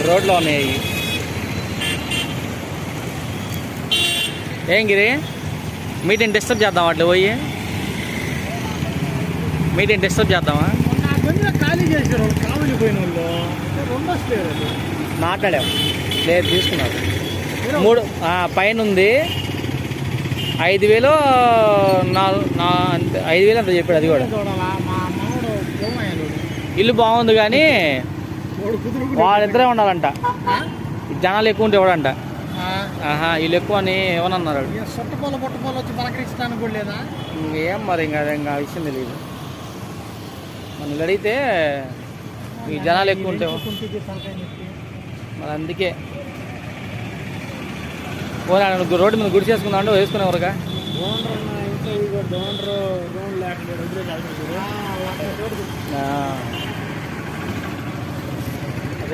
రోడ్లో ఉన్నాయి. ఏం గిరి మీటింగ్ డిస్టర్బ్ చేద్దాం అట్లా పోయి మీటింగ్ డిస్టర్బ్ చేద్దామా? ఖాళీ చేశారు కావలి పోయిన వాళ్ళు రెండో స్టేజ్ మాట్లాడాం లేదు తీసుకున్నారు 3 పైన ఉంది 5,000 5,000 అంత చెప్పాడు. అది కూడా ఇల్లు బాగుంది కానీ వాళ్ళిద్దరే ఉండాలంట. జనాలు ఎక్కువ ఉంటే ఎవడంట వీళ్ళు ఎక్కువ అని ఏమన్నారు. ఏం మరి ఇంకా విషయం తెలియదు. మనం అడిగితే ఈ జనాలు ఎక్కువ ఉంటే మరి అందుకే రోడ్డు మీద గుడి చేసుకుందాం అంటే వేసుకునేవరగా ఇంట్లో